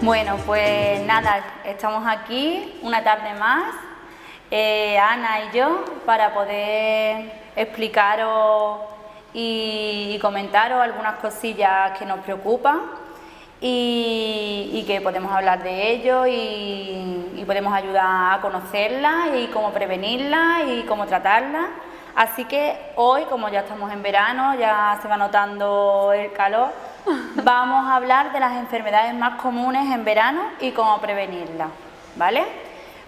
Bueno, pues nada, estamos aquí una tarde más, Ana y yo, para poder explicaros y comentaros algunas cosillas que nos preocupan y que podemos hablar de ello y podemos ayudar a conocerlas y cómo prevenirlas y cómo tratarlas. Así que hoy, como ya estamos en verano, ya se va notando el calor, vamos a hablar de las enfermedades más comunes en verano y cómo prevenirlas, ¿vale?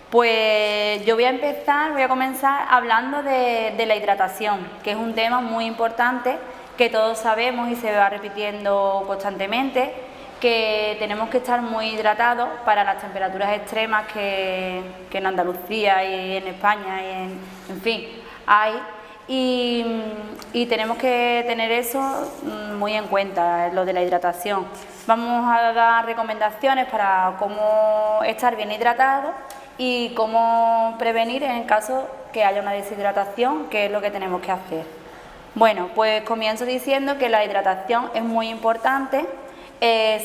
Pues yo voy a comenzar hablando de la hidratación, que es un tema muy importante que todos sabemos y se va repitiendo constantemente, que tenemos que estar muy hidratados para las temperaturas extremas que en Andalucía y en España y en fin hay. Y tenemos que tener eso muy en cuenta, lo de la hidratación. Vamos a dar recomendaciones para cómo estar bien hidratado y cómo prevenir en caso que haya una deshidratación, qué es lo que tenemos que hacer. Bueno, pues comienzo diciendo que la hidratación es muy importante,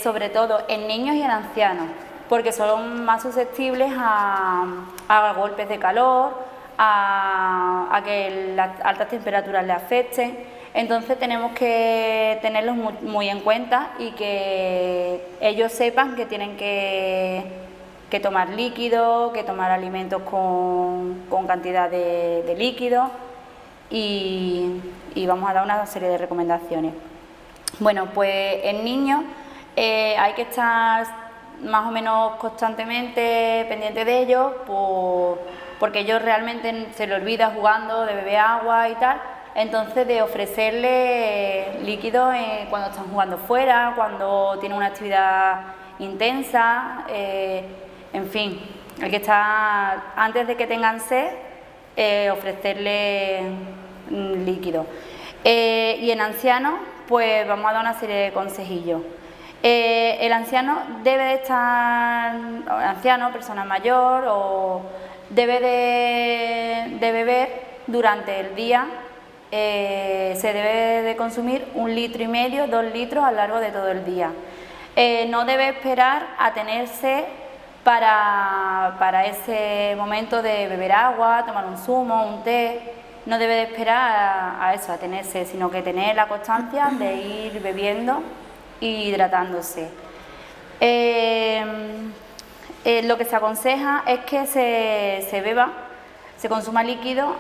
sobre todo en niños y en ancianos, porque son más susceptibles a golpes de calor, a que las altas temperaturas les afecten. Entonces tenemos que tenerlos muy en cuenta y que ellos sepan que tienen que tomar líquidos, que tomar alimentos con cantidad de líquidos y vamos a dar una serie de recomendaciones. Bueno, pues en niños hay que estar más o menos constantemente pendiente de ellos porque ellos realmente se les olvida jugando de beber agua y tal, entonces de ofrecerles líquidos cuando están jugando fuera, cuando tienen una actividad intensa, en fin, hay que estar, antes de que tengan sed, ofrecerles líquidos. Y en ancianos, pues vamos a dar una serie de consejillos. El anciano debe de estar, anciano, persona mayor, o debe de beber durante el día, se debe de consumir 1,5 litros, 2 litros a lo largo de todo el día. No debe esperar a tener sed para ese momento de beber agua, tomar un zumo, un té. No debe de esperar a eso, a tener sed, sino que tener la constancia de ir bebiendo y hidratándose. Lo que se aconseja es que se consuma líquido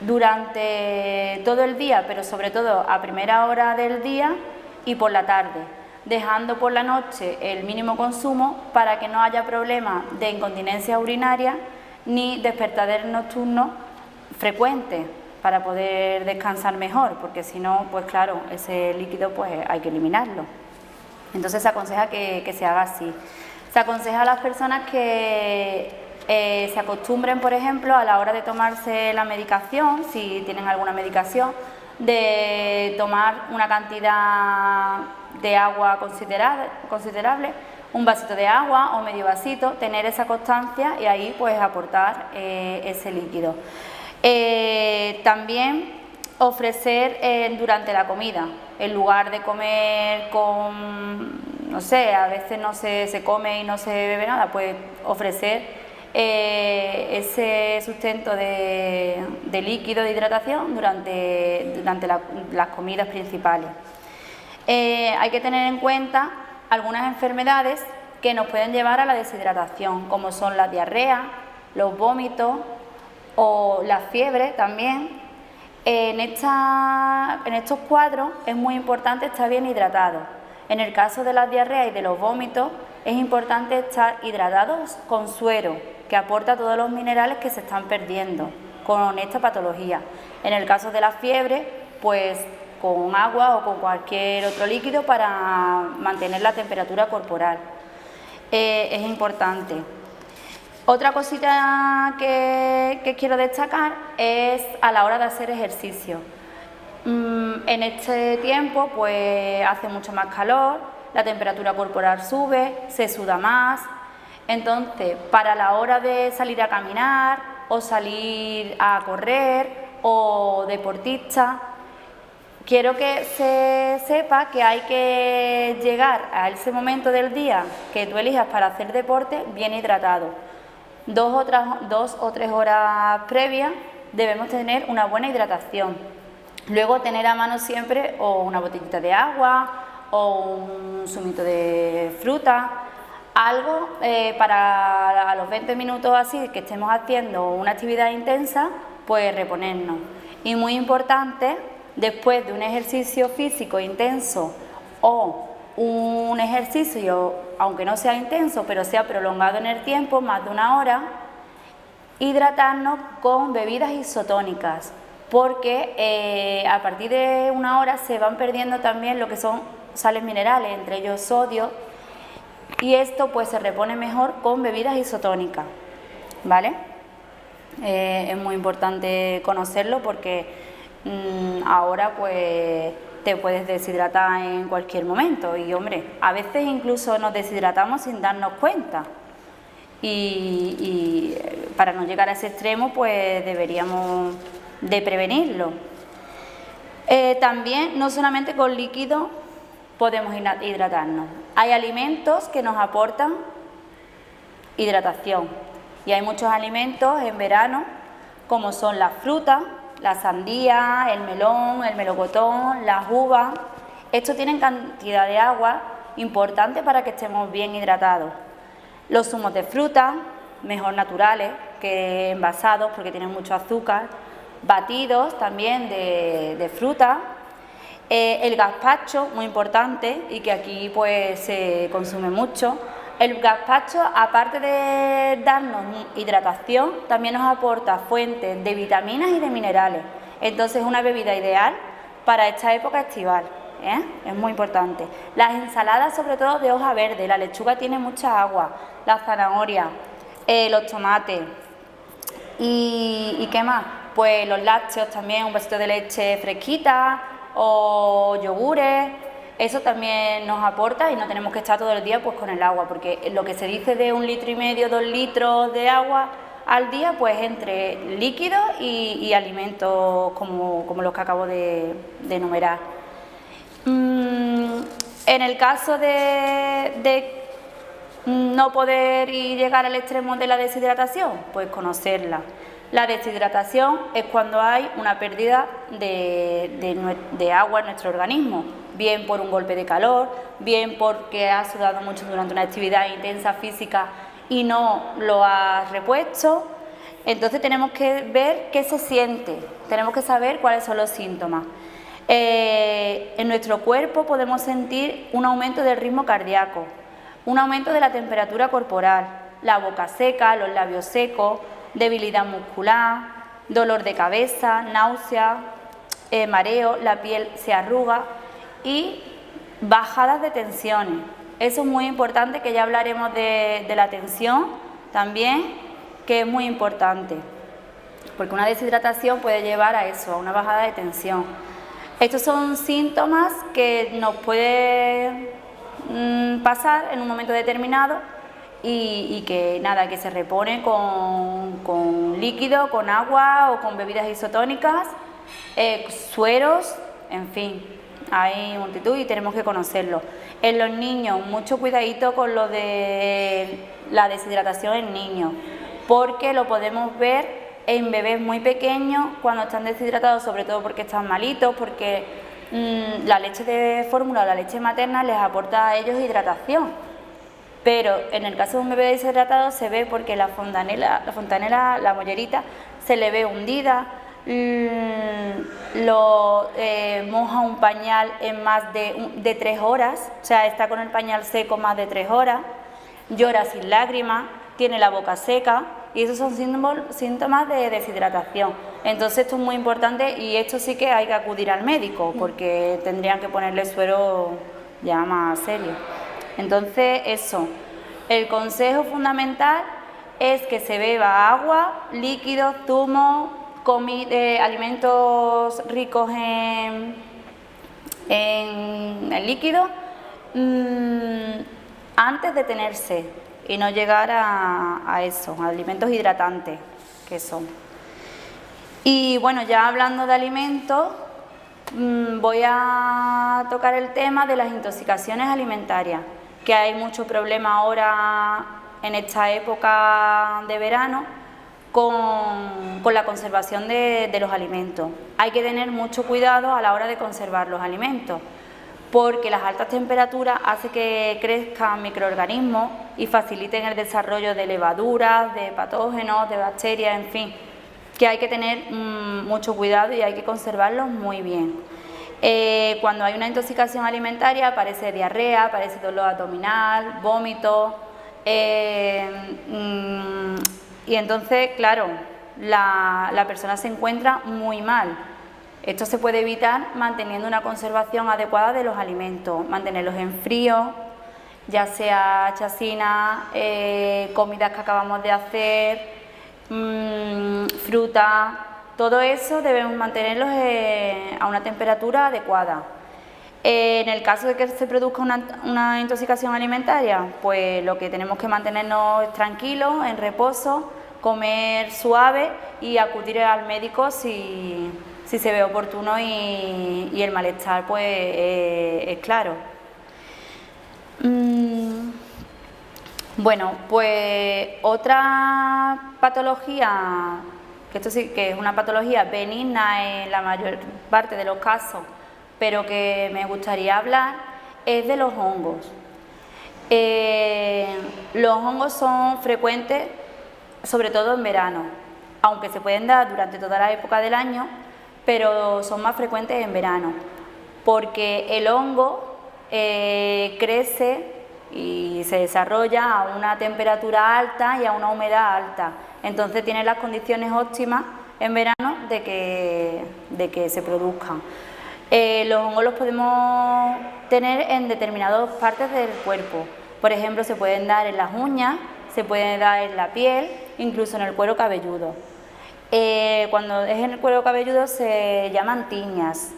durante todo el día, pero sobre todo a primera hora del día y por la tarde, dejando por la noche el mínimo consumo para que no haya problemas de incontinencia urinaria ni despertaderos nocturnos frecuentes, para poder descansar mejor, porque si no, pues claro, ese líquido pues hay que eliminarlo. Entonces se aconseja que se haga así. Se aconseja a las personas que se acostumbren, por ejemplo, a la hora de tomarse la medicación, si tienen alguna medicación, de tomar una cantidad de agua considerable, un vasito de agua o medio vasito, tener esa constancia y ahí pues aportar ese líquido. También ofrecer durante la comida, en lugar de comer con, no sé, a veces no se come y no se bebe nada, pues ofrecer ese sustento de líquido de hidratación durante las comidas principales. Hay que tener en cuenta algunas enfermedades que nos pueden llevar a la deshidratación, como son la diarrea, los vómitos o la fiebre también. En estos cuadros es muy importante estar bien hidratado. En el caso de las diarreas y de los vómitos es importante estar hidratados con suero, que aporta todos los minerales que se están perdiendo con esta patología. En el caso de la fiebre, pues con agua o con cualquier otro líquido para mantener la temperatura corporal. Es importante. Otra cosita que quiero destacar es a la hora de hacer ejercicio. En este tiempo pues hace mucho más calor, la temperatura corporal sube, se suda más. Entonces, para la hora de salir a caminar o salir a correr o deportista, quiero que se sepa que hay que llegar a ese momento del día que tú elijas para hacer deporte bien hidratado. 2 o 3 horas previas debemos tener una buena hidratación. Luego tener a mano siempre o una botellita de agua o un zumito de fruta, algo para a los 20 minutos así que estemos haciendo una actividad intensa, pues reponernos. Y muy importante, después de un ejercicio físico intenso o un ejercicio, aunque no sea intenso, pero sea prolongado en el tiempo, más de 1 hora, hidratarnos con bebidas isotónicas, porque a partir de 1 hora se van perdiendo también lo que son sales minerales, entre ellos sodio, y esto pues se repone mejor con bebidas isotónicas, ¿vale? Es muy importante conocerlo porque ahora pues te puedes deshidratar en cualquier momento y hombre, a veces incluso nos deshidratamos sin darnos cuenta y para no llegar a ese extremo pues deberíamos de prevenirlo. También no solamente con líquido podemos hidratarnos, hay alimentos que nos aportan hidratación y hay muchos alimentos en verano como son las frutas, la sandía, el melón, el melocotón, las uvas. Estos tienen cantidad de agua importante para que estemos bien hidratados. Los zumos de fruta, mejor naturales que envasados porque tienen mucho azúcar. Batidos también de fruta. El gazpacho, muy importante y que aquí pues se consume mucho. El gazpacho, aparte de darnos hidratación, también nos aporta fuentes de vitaminas y de minerales. Entonces es una bebida ideal para esta época estival, es muy importante. Las ensaladas, sobre todo de hoja verde, la lechuga tiene mucha agua, la zanahoria, los tomates y ¿qué más? Pues los lácteos también, un vasito de leche fresquita o yogures. Eso también nos aporta y no tenemos que estar todo el día pues con el agua, porque lo que se dice de 1,5 litros, 2 litros de agua al día, pues entre líquidos y alimentos como los que acabo de enumerar. En el caso de no poder llegar al extremo de la deshidratación, pues conocerla. La deshidratación es cuando hay una pérdida de agua en nuestro organismo, bien por un golpe de calor, bien porque has sudado mucho durante una actividad intensa física y no lo has repuesto. Entonces tenemos que ver qué se siente, tenemos que saber cuáles son los síntomas. En nuestro cuerpo podemos sentir un aumento del ritmo cardíaco, un aumento de la temperatura corporal, la boca seca, los labios secos, debilidad muscular, dolor de cabeza, náusea, mareo, la piel se arruga y bajadas de tensiones. Eso es muy importante, que ya hablaremos de la tensión también, que es muy importante, porque una deshidratación puede llevar a eso, a una bajada de tensión. Estos son síntomas que nos puede pasar en un momento determinado y que nada, que se repone con líquido, con agua o con bebidas isotónicas, sueros, en fin, hay multitud y tenemos que conocerlo. En los niños, mucho cuidadito con lo de la deshidratación en niños, porque lo podemos ver en bebés muy pequeños cuando están deshidratados, sobre todo porque están malitos, porque la leche de fórmula o la leche materna les aporta a ellos hidratación. Pero en el caso de un bebé deshidratado se ve porque la fontanela, la mollerita, se le ve hundida, moja un pañal en más de 3 horas, o sea, está con el pañal seco más de 3 horas, llora sin lágrimas, tiene la boca seca y esos son síntomas de deshidratación. Entonces esto es muy importante y esto sí que hay que acudir al médico porque tendrían que ponerle suero ya más serio. Entonces eso, el consejo fundamental es que se beba agua, líquidos, zumos, alimentos ricos en líquido antes de tener sed y no llegar a eso, a alimentos hidratantes que son. Y bueno, ya hablando de alimentos, voy a tocar el tema de las intoxicaciones alimentarias, que hay mucho problema ahora en esta época de verano con la conservación de los alimentos. Hay que tener mucho cuidado a la hora de conservar los alimentos, porque las altas temperaturas hacen que crezcan microorganismos y faciliten el desarrollo de levaduras, de patógenos, de bacterias, en fin, que hay que tener mucho cuidado y hay que conservarlos muy bien. Cuando hay una intoxicación alimentaria aparece diarrea, aparece dolor abdominal, vómito, y entonces, claro, la persona se encuentra muy mal. Esto se puede evitar manteniendo una conservación adecuada de los alimentos, mantenerlos en frío, ya sea chacina, comidas que acabamos de hacer, fruta, todo eso debemos mantenerlos a una temperatura adecuada. En el caso de que se produzca una intoxicación alimentaria, pues lo que tenemos que mantenernos es tranquilos, en reposo, comer suave y acudir al médico si se ve oportuno y el malestar pues es claro. Bueno, pues otra patología, que esto sí que es una patología benigna en la mayor parte de los casos, pero que me gustaría hablar, es de los hongos. Los hongos son frecuentes, sobre todo en verano, aunque se pueden dar durante toda la época del año, pero son más frecuentes en verano, porque el hongo crece y se desarrolla a una temperatura alta y a una humedad alta, entonces tiene las condiciones óptimas en verano de que se produzcan. Los hongos los podemos tener en determinadas partes del cuerpo, por ejemplo se pueden dar en las uñas, se pueden dar en la piel, incluso en el cuero cabelludo. Cuando es en el cuero cabelludo se llaman tiñas.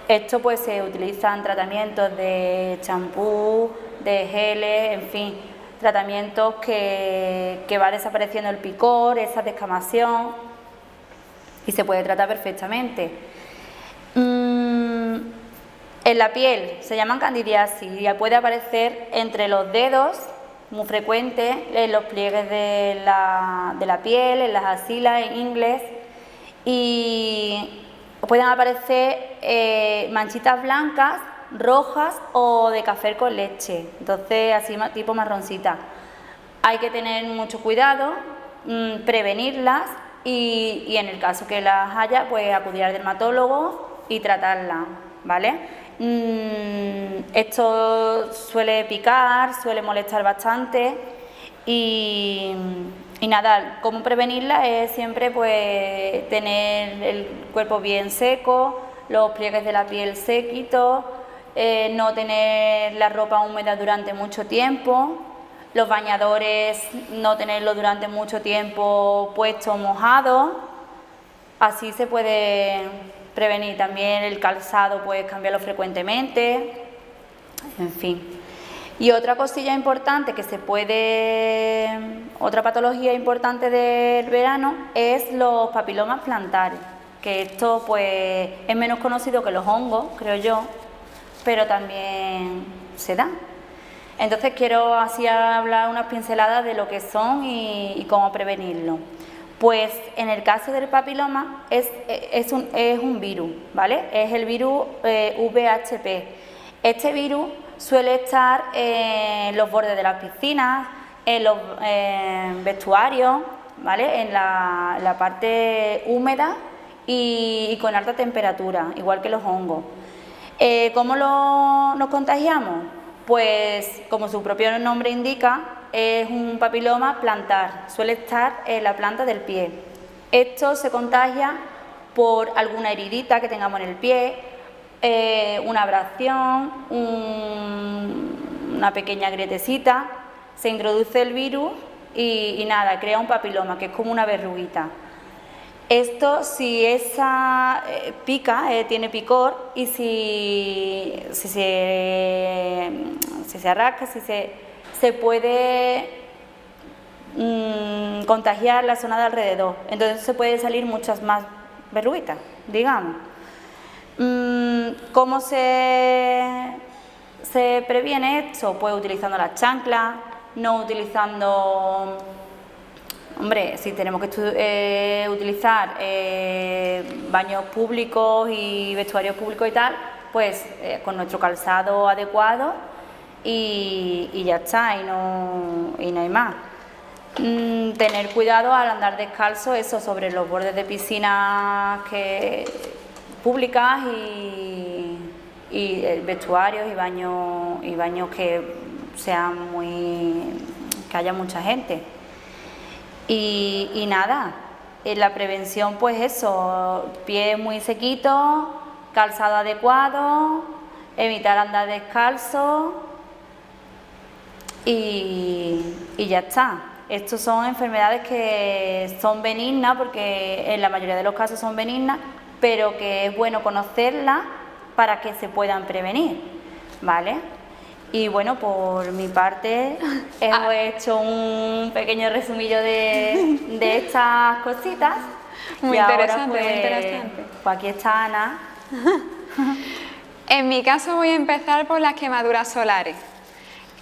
Esto pues se utiliza en tratamientos de champú, de geles, en fin, tratamientos que va desapareciendo el picor, esa descamación, y se puede tratar perfectamente. En la piel se llaman candidiasis y puede aparecer entre los dedos, muy frecuente, en los pliegues de la piel, en las axilas, en ingles, y pueden aparecer manchitas blancas, rojas o de café con leche, entonces así tipo marroncita. Hay que tener mucho cuidado, prevenirlas y en el caso que las haya, pues acudir al dermatólogo y tratarlas, ¿vale? Esto suele picar, suele molestar bastante y nada, cómo prevenirla es siempre pues tener el cuerpo bien seco, los pliegues de la piel sequitos, no tener la ropa húmeda durante mucho tiempo, los bañadores no tenerlos durante mucho tiempo puestos mojados, así se puede prevenir. También el calzado pues cambiarlo frecuentemente, en fin. Y otra cosilla importante que otra patología importante del verano es los papilomas plantares, que esto pues es menos conocido que los hongos, creo yo, pero también se da. Entonces quiero así hablar unas pinceladas de lo que son y cómo prevenirlo. Pues en el caso del papiloma es un virus, ¿vale? Es el virus VHP. Este virus suele estar en los bordes de las piscinas, en los vestuarios, ¿vale? En la parte húmeda y con alta temperatura, igual que los hongos. ¿Cómo nos contagiamos? Pues como su propio nombre indica, es un papiloma plantar, suele estar en la planta del pie. Esto se contagia por alguna heridita que tengamos en el pie, una abrasión, una pequeña grietecita, se introduce el virus y nada, crea un papiloma, que es como una verruguita. Esto, si esa pica, tiene picor, y si se arrasca, se puede contagiar la zona de alrededor. Entonces se puede salir muchas más verruguitas, digamos. ¿Cómo se previene esto? Pues utilizando las chanclas, no utilizando... Hombre, si tenemos que utilizar baños públicos y vestuarios públicos y tal, pues con nuestro calzado adecuado y ya está, y no hay más. Tener cuidado al andar descalzo, eso, sobre los bordes de piscinas públicas y vestuarios y baños que sean que haya mucha gente. Y nada, en la prevención pues eso, pies muy sequitos, calzado adecuado, evitar andar descalzo y ya está. Estas son enfermedades que son benignas, porque en la mayoría de los casos son benignas, pero que es bueno conocerlas para que se puedan prevenir, ¿vale? Y bueno, por mi parte, hemos hecho un pequeño resumillo de estas cositas. Muy interesante, muy interesante. Pues aquí está Ana. En mi caso voy a empezar por las quemaduras solares.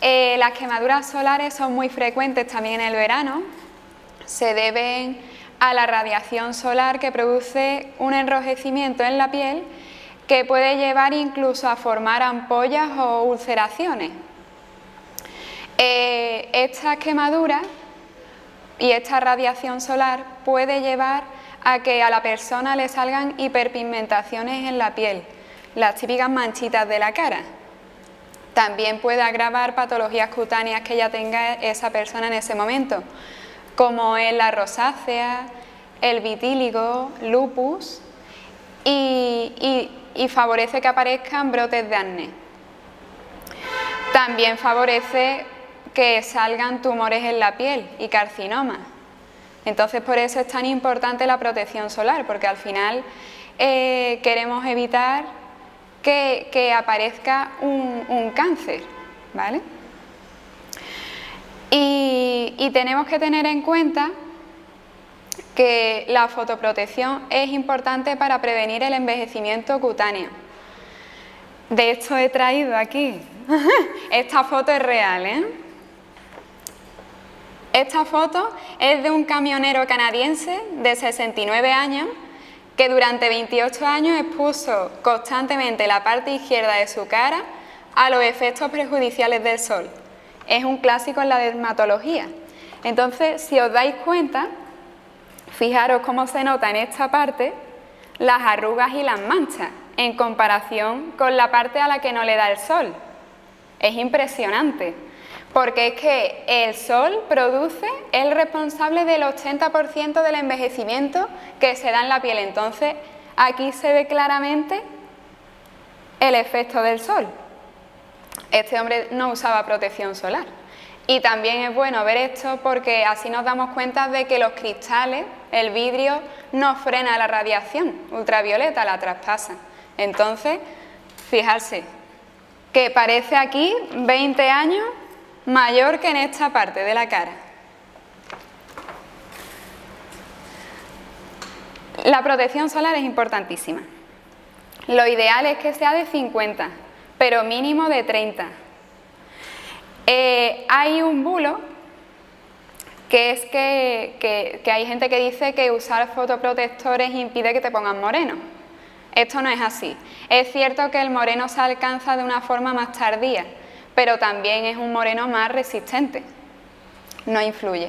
Las quemaduras solares son muy frecuentes también en el verano. Se deben a la radiación solar, que produce un enrojecimiento en la piel que puede llevar incluso a formar ampollas o ulceraciones. Estas quemaduras y esta radiación solar puede llevar a que a la persona le salgan hiperpigmentaciones en la piel, las típicas manchitas de la cara. También puede agravar patologías cutáneas que ya tenga esa persona en ese momento, como es la rosácea, el vitíligo, lupus, y favorece que aparezcan brotes de acné. También favorece que salgan tumores en la piel y carcinomas. Entonces, por eso es tan importante la protección solar, porque al final queremos evitar que aparezca un cáncer, ¿vale? Y tenemos que tener en cuenta que la fotoprotección es importante para prevenir el envejecimiento cutáneo. De hecho, he traído aquí, esta foto es real, ¿eh? Esta foto es de un camionero canadiense de 69 años que durante 28 años expuso constantemente la parte izquierda de su cara a los efectos perjudiciales del sol. Es un clásico en la dermatología. Entonces, si os dais cuenta, fijaros cómo se nota en esta parte las arrugas y las manchas en comparación con la parte a la que no le da el sol. Es impresionante, porque es que el sol es responsable del 80% del envejecimiento que se da en la piel. Entonces, aquí se ve claramente el efecto del sol. Este hombre no usaba protección solar. Y también es bueno ver esto porque así nos damos cuenta de que los cristales, el vidrio, no frena la radiación ultravioleta, la traspasa. Entonces, fijarse que parece aquí 20 años mayor que en esta parte de la cara. La protección solar es importantísima. Lo ideal es que sea de 50, pero mínimo de 30. Hay un bulo que es que hay gente que dice que usar fotoprotectores impide que te pongas moreno. Esto no es así. Es cierto que el moreno se alcanza de una forma más tardía, pero también es un moreno más resistente. No influye,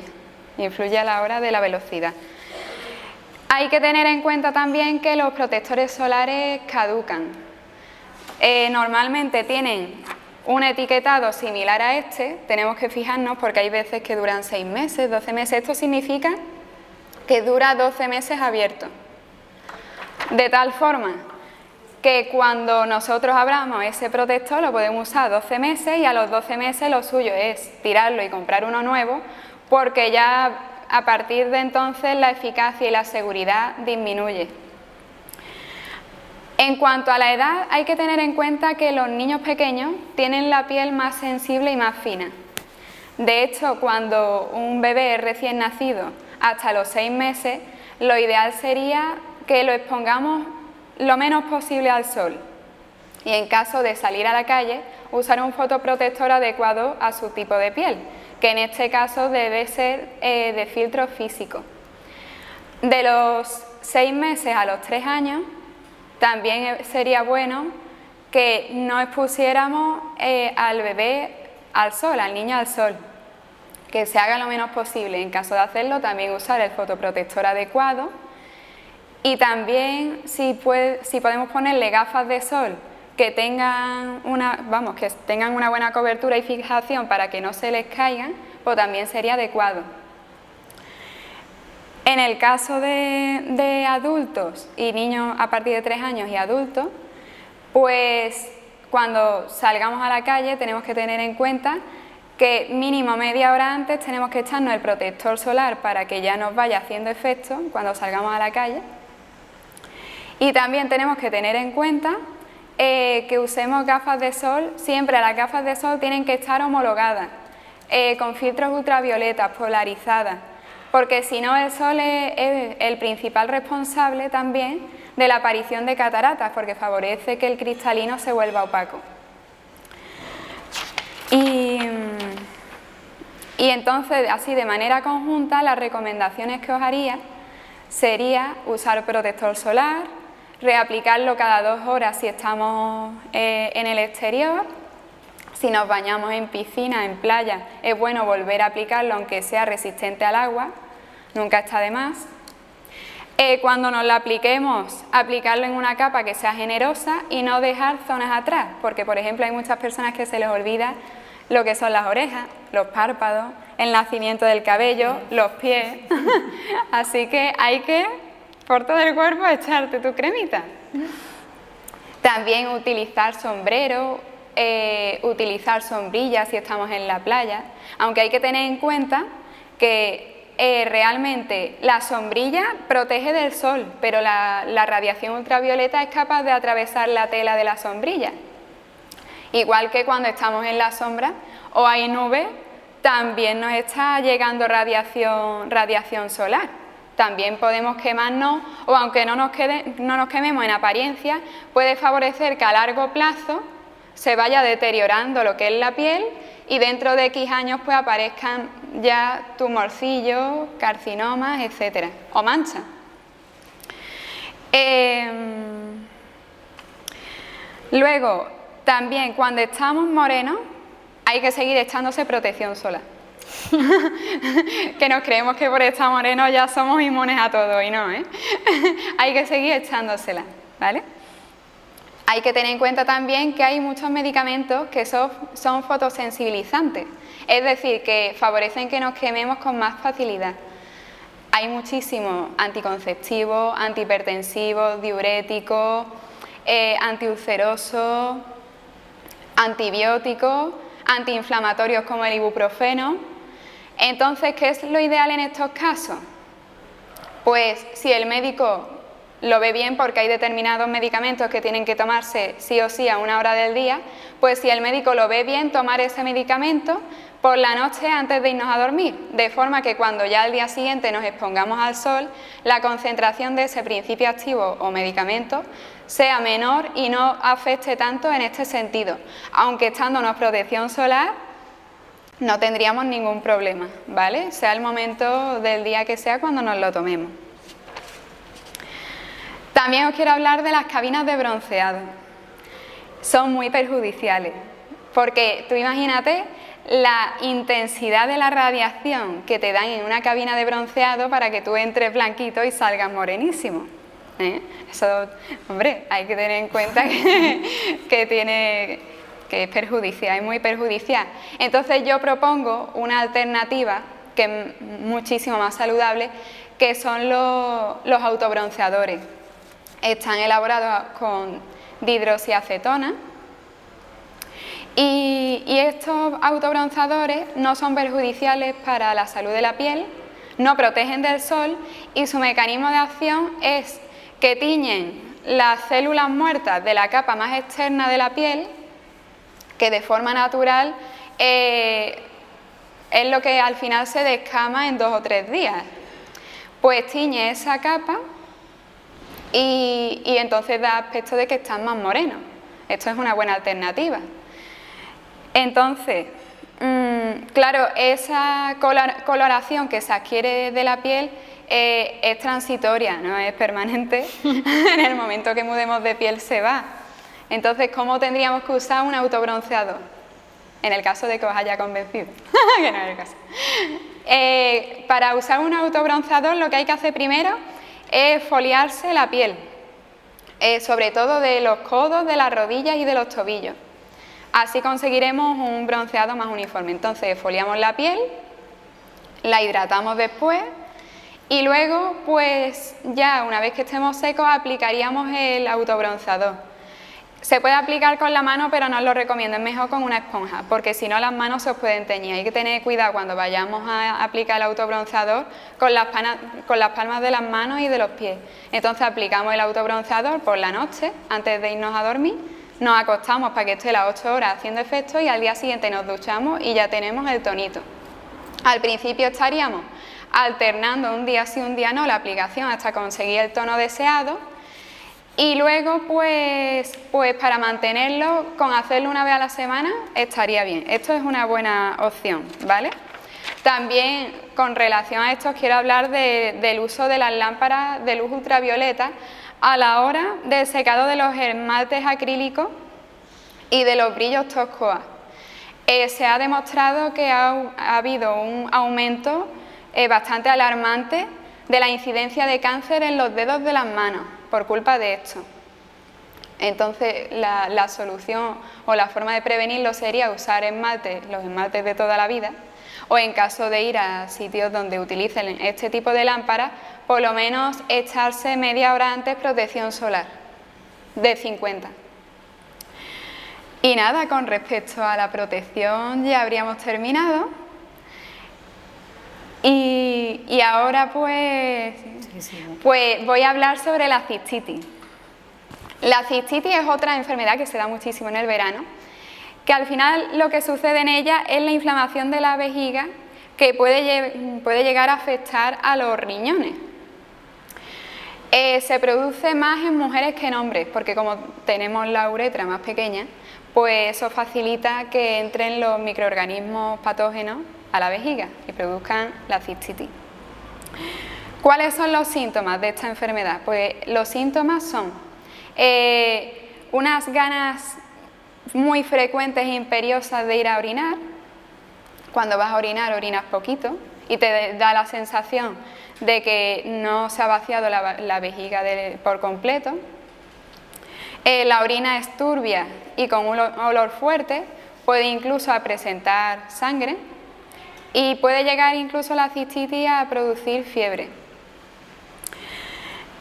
influye a la hora de la velocidad. Hay que tener en cuenta también que los protectores solares caducan. Normalmente tienen un etiquetado similar a este, tenemos que fijarnos porque hay veces que duran 6 meses, 12 meses. Esto significa que dura 12 meses abierto. De tal forma que cuando nosotros abramos ese protector lo podemos usar 12 meses y a los 12 meses lo suyo es tirarlo y comprar uno nuevo, porque ya a partir de entonces la eficacia y la seguridad disminuye. En cuanto a la edad, hay que tener en cuenta que los niños pequeños tienen la piel más sensible y más fina. De hecho, cuando un bebé es recién nacido hasta los 6 meses, lo ideal sería que lo expongamos lo menos posible al sol y en caso de salir a la calle, usar un fotoprotector adecuado a su tipo de piel, que en este caso debe ser de filtro físico. De los 6 meses a los 3 años, también sería bueno que no expusiéramos al bebé al sol, al niño al sol, que se haga lo menos posible. En caso de hacerlo, también usar el fotoprotector adecuado y también si podemos ponerle gafas de sol que tengan una buena cobertura y fijación para que no se les caigan, pues también sería adecuado. En el caso de adultos y niños a partir de 3 años y adultos, pues cuando salgamos a la calle tenemos que tener en cuenta que mínimo media hora antes tenemos que echarnos el protector solar para que ya nos vaya haciendo efecto cuando salgamos a la calle. Y también tenemos que tener en cuenta que usemos gafas de sol. Siempre las gafas de sol tienen que estar homologadas, con filtros ultravioletas, polarizadas, porque si no el sol es el principal responsable también de la aparición de cataratas, porque favorece que el cristalino se vuelva opaco. Y entonces, así de manera conjunta, las recomendaciones que os haría sería usar protector solar, reaplicarlo cada 2 horas si estamos en el exterior. Si nos bañamos en piscina, en playa, es bueno volver a aplicarlo aunque sea resistente al agua, nunca está de más. Cuando nos lo apliquemos, aplicarlo en una capa que sea generosa y no dejar zonas atrás, porque por ejemplo hay muchas personas que se les olvida lo que son las orejas, los párpados, el nacimiento del cabello, los pies, así que hay que por todo el cuerpo echarte tu cremita. También utilizar sombrero, utilizar sombrillas si estamos en la playa, aunque hay que tener en cuenta que realmente la sombrilla protege del sol, pero la radiación ultravioleta es capaz de atravesar la tela de la sombrilla. Igual que cuando estamos en la sombra o hay nubes, también nos está llegando radiación solar. También podemos quemarnos, o aunque no nos quememos en apariencia, puede favorecer que a largo plazo se vaya deteriorando lo que es la piel y dentro de X años pues aparezcan ya tumorcillos, carcinomas, etcétera, o manchas. Luego, también cuando estamos morenos hay que seguir echándose protección solar. Que nos creemos que por estar morenos ya somos inmunes a todo y no, hay que seguir echándosela, ¿vale? Hay que tener en cuenta también que hay muchos medicamentos que son fotosensibilizantes, es decir, que favorecen que nos quememos con más facilidad. Hay muchísimos anticonceptivos, antihipertensivos, diuréticos, antiulcerosos, antibióticos, antiinflamatorios como el ibuprofeno. Entonces, ¿qué es lo ideal en estos casos? Pues si el médico lo ve bien, porque hay determinados medicamentos que tienen que tomarse sí o sí a una hora del día, pues si el médico lo ve bien, tomar ese medicamento por la noche antes de irnos a dormir, de forma que cuando ya al día siguiente nos expongamos al sol, la concentración de ese principio activo o medicamento sea menor y no afecte tanto en este sentido, aunque estándonos protección solar no tendríamos ningún problema, ¿vale? Sea el momento del día que sea cuando nos lo tomemos. También os quiero hablar de las cabinas de bronceado. Son muy perjudiciales, porque tú imagínate la intensidad de la radiación que te dan en una cabina de bronceado para que tú entres blanquito y salgas morenísimo. Eso, hombre, hay que tener en cuenta que es perjudicial, es muy perjudicial. Entonces yo propongo una alternativa que es muchísimo más saludable, que son los autobronceadores. Están elaborados con dihidroxiacetona y estos autobronceadores no son perjudiciales para la salud de la piel, no protegen del sol y su mecanismo de acción es que tiñen las células muertas de la capa más externa de la piel, que de forma natural es lo que al final se descama en 2 o 3 días. Pues tiñe esa capa y entonces da aspecto de que están más morenos. Esto es una buena alternativa. Entonces, claro, esa coloración que se adquiere de la piel es transitoria, no es permanente. En el momento que mudemos de piel se va. Entonces, ¿cómo tendríamos que usar un autobronceador? En el caso de que os haya convencido, que no es el caso. Para usar un autobronceador lo que hay que hacer primero es foliarse la piel, sobre todo de los codos, de las rodillas y de los tobillos. Así conseguiremos un bronceado más uniforme. Entonces foliamos la piel, la hidratamos después y luego, pues ya una vez que estemos secos, aplicaríamos el autobronceador. Se puede aplicar con la mano, pero no os lo recomiendo, es mejor con una esponja, porque si no las manos se os pueden teñir. Hay que tener cuidado cuando vayamos a aplicar el autobronceador con las palmas de las manos y de los pies. Entonces aplicamos el autobronceador por la noche, antes de irnos a dormir, nos acostamos para que esté las 8 horas haciendo efecto y al día siguiente nos duchamos y ya tenemos el tonito. Al principio estaríamos alternando un día sí, un día no la aplicación hasta conseguir el tono deseado. Y luego, pues para mantenerlo, con hacerlo una vez a la semana, estaría bien. Esto es una buena opción, ¿vale? También, con relación a esto, os quiero hablar del uso de las lámparas de luz ultravioleta a la hora del secado de los esmaltes acrílicos y de los brillos Toscoa. Se ha demostrado que ha habido un aumento bastante alarmante de la incidencia de cáncer en los dedos de las manos por culpa de esto. Entonces la solución o la forma de prevenirlo sería usar los esmaltes de toda la vida, o en caso de ir a sitios donde utilicen este tipo de lámparas, por lo menos echarse media hora antes protección solar de 50. Y nada, con respecto a la protección ya habríamos terminado. Y ahora pues voy a hablar sobre la cistitis. La cistitis es otra enfermedad que se da muchísimo en el verano, que al final lo que sucede en ella es la inflamación de la vejiga que puede llegar a afectar a los riñones. Se produce más en mujeres que en hombres, porque como tenemos la uretra más pequeña, pues eso facilita que entren los microorganismos patógenos a la vejiga y produzcan la cistitis. ¿Cuáles son los síntomas de esta enfermedad? Pues los síntomas son unas ganas muy frecuentes e imperiosas de ir a orinar. Cuando vas a orinar, orinas poquito y te da la sensación de que no se ha vaciado la vejiga por completo. La orina es turbia y con un olor fuerte, puede incluso a presentar sangre y puede llegar incluso la cistitis a producir fiebre.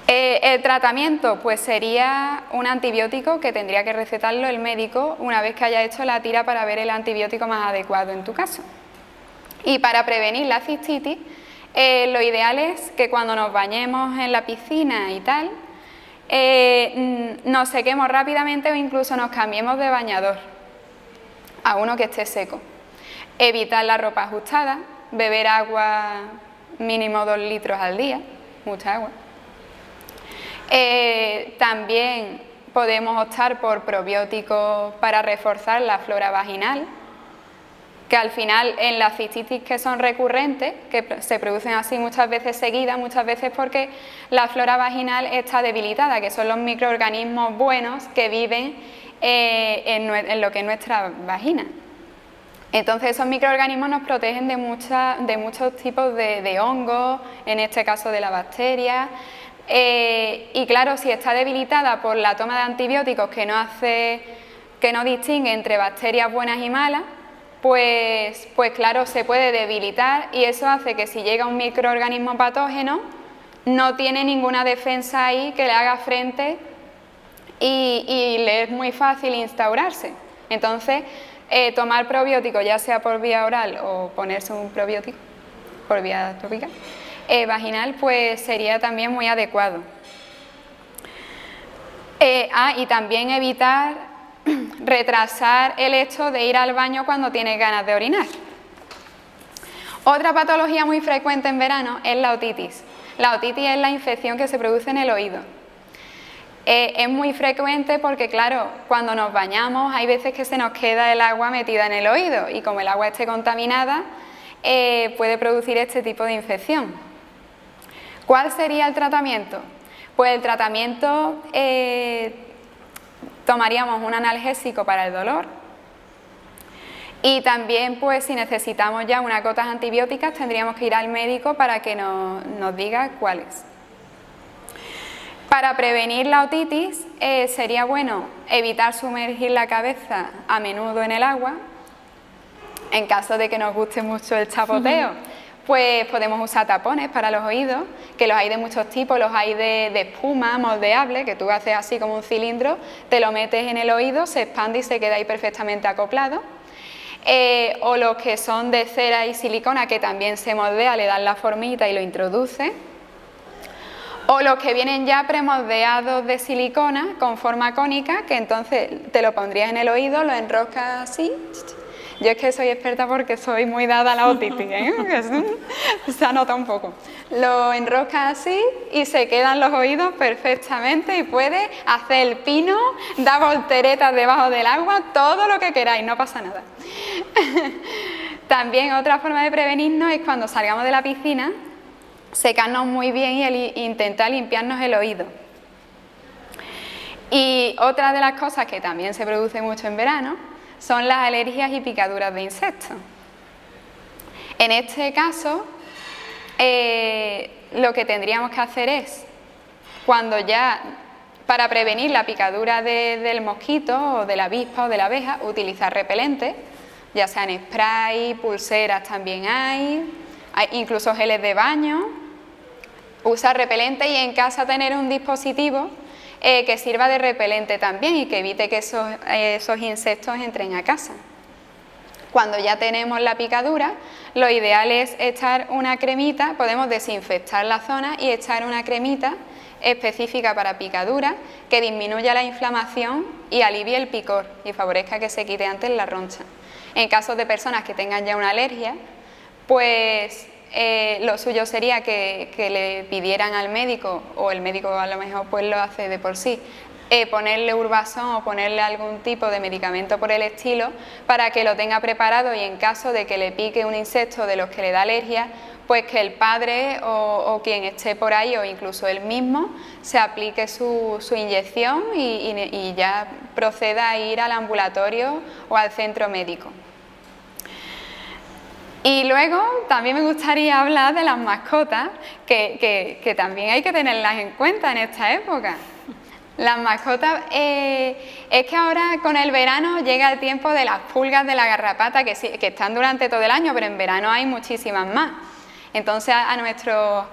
El tratamiento pues sería un antibiótico que tendría que recetarlo el médico una vez que haya hecho la tira para ver el antibiótico más adecuado en tu caso. Y para prevenir la cistitis, lo ideal es que cuando nos bañemos en la piscina y tal, nos sequemos rápidamente o incluso nos cambiemos de bañador a uno que esté seco. Evitar la ropa ajustada, beber agua mínimo 2 litros al día, mucha agua. También podemos optar por probióticos para reforzar la flora vaginal, que al final en las cistitis que son recurrentes, que se producen así muchas veces seguidas, muchas veces porque la flora vaginal está debilitada, que son los microorganismos buenos que viven en lo que es nuestra vagina. Entonces esos microorganismos nos protegen de muchos tipos de hongos, en este caso de la bacteria, y claro, si está debilitada por la toma de antibióticos que no distingue entre bacterias buenas y malas, pues claro, se puede debilitar y eso hace que si llega un microorganismo patógeno no tiene ninguna defensa ahí que le haga frente y le es muy fácil instaurarse. Entonces, tomar probióticos, ya sea por vía oral o ponerse un probiótico por vía tópica, vaginal, pues sería también muy adecuado. Y también evitar retrasar el hecho de ir al baño cuando tienes ganas de orinar. Otra patología muy frecuente en verano es la otitis. La otitis es la infección que se produce en el oído. Es muy frecuente porque, claro, cuando nos bañamos hay veces que se nos queda el agua metida en el oído y como el agua esté contaminada puede producir este tipo de infección. ¿Cuál sería el tratamiento? Pues el tratamiento tomaríamos un analgésico para el dolor y también pues si necesitamos ya unas gotas antibióticas tendríamos que ir al médico para que nos diga cuáles. Para prevenir la otitis sería bueno evitar sumergir la cabeza a menudo en el agua. En caso de que nos guste mucho el chapoteo, pues podemos usar tapones para los oídos, que los hay de muchos tipos, los hay de espuma moldeable, que tú haces así como un cilindro, te lo metes en el oído, se expande y se queda ahí perfectamente acoplado. O los que son de cera y silicona, que también se moldea, le dan la formita y lo introduce. O los que vienen ya premoldeados de silicona con forma cónica, que entonces te lo pondrías en el oído, lo enroscas así. Yo es que soy experta porque soy muy dada a la otitis, se anota un poco. Lo enroscas así y se quedan los oídos perfectamente y puedes hacer el pino, dar volteretas debajo del agua, todo lo que queráis, no pasa nada. También otra forma de prevenirnos es cuando salgamos de la piscina, secarnos muy bien y intentar limpiarnos el oído. Y otra de las cosas que también se produce mucho en verano son las alergias y picaduras de insectos. En este caso, lo que tendríamos que hacer es, para prevenir la picadura del mosquito o de la avispa o de la abeja, utilizar repelentes, ya sean spray, pulseras también hay incluso geles de baño. Usar repelente y en casa tener un dispositivo que sirva de repelente también y que evite que esos insectos entren a casa. Cuando ya tenemos la picadura, lo ideal es echar una cremita, podemos desinfectar la zona y echar una cremita específica para picadura que disminuya la inflamación y alivie el picor y favorezca que se quite antes la roncha. En caso de personas que tengan ya una alergia, pues lo suyo sería que le pidieran al médico, o el médico a lo mejor pues lo hace de por sí, ponerle Urbazón o ponerle algún tipo de medicamento por el estilo para que lo tenga preparado y en caso de que le pique un insecto de los que le da alergia, pues que el padre o quien esté por ahí o incluso él mismo se aplique su inyección y ya proceda a ir al ambulatorio o al centro médico. Y luego también me gustaría hablar de las mascotas, que también hay que tenerlas en cuenta en esta época. Las mascotas, es que ahora con el verano llega el tiempo de las pulgas de la garrapata, que están durante todo el año, pero en verano hay muchísimas más. Entonces a nuestros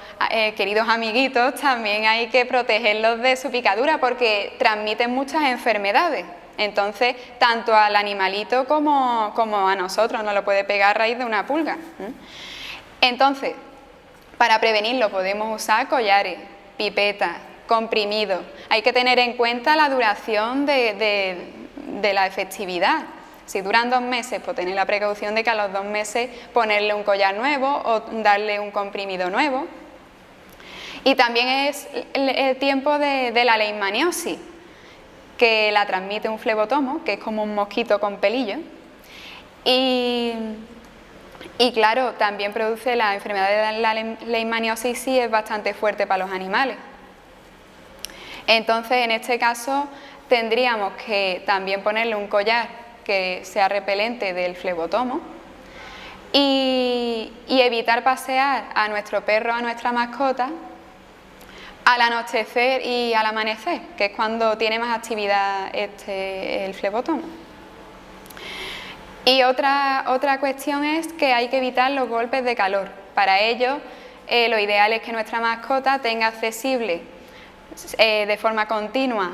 queridos amiguitos también hay que protegerlos de su picadura porque transmiten muchas enfermedades. Entonces, tanto al animalito como a nosotros nos lo puede pegar a raíz de una pulga. Entonces, para prevenirlo podemos usar collares, pipetas, comprimidos. Hay que tener en cuenta la duración de la efectividad. Si duran 2 meses, pues tener la precaución de que a los 2 meses ponerle un collar nuevo o darle un comprimido nuevo. Y también es el tiempo de la leishmaniosis, que la transmite un flebotomo, que es como un mosquito con pelillos, y claro, también produce la enfermedad de la leishmaniosis, sí es bastante fuerte para los animales. Entonces, en este caso, tendríamos que también ponerle un collar que sea repelente del flebotomo y evitar pasear a nuestro perro, a nuestra mascota, al anochecer y al amanecer, que es cuando tiene más actividad el flebotomo. Y otra cuestión es que hay que evitar los golpes de calor. Para ello, lo ideal es que nuestra mascota tenga accesible de forma continua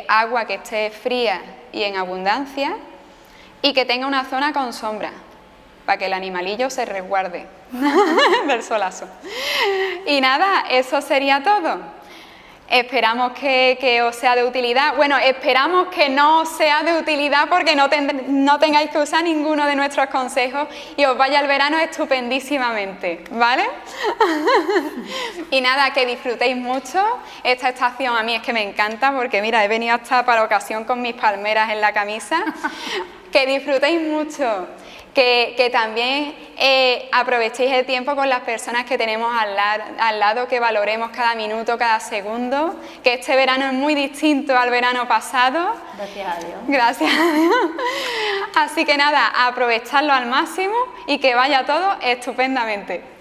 agua que esté fría y en abundancia y que tenga una zona con sombra, para que el animalillo se resguarde del solazo. Y nada, eso sería todo. Esperamos que os sea de utilidad. Bueno, esperamos que no os sea de utilidad porque no tengáis que usar ninguno de nuestros consejos y os vaya el verano estupendísimamente, ¿vale? Y nada, que disfrutéis mucho. Esta estación a mí es que me encanta porque, mira, he venido hasta para la ocasión con mis palmeras en la camisa. Que disfrutéis mucho. Que también aprovechéis el tiempo con las personas que tenemos al lado, que valoremos cada minuto, cada segundo, que este verano es muy distinto al verano pasado. Gracias a Dios. Gracias a Dios. Así que nada, aprovechadlo al máximo y que vaya todo estupendamente.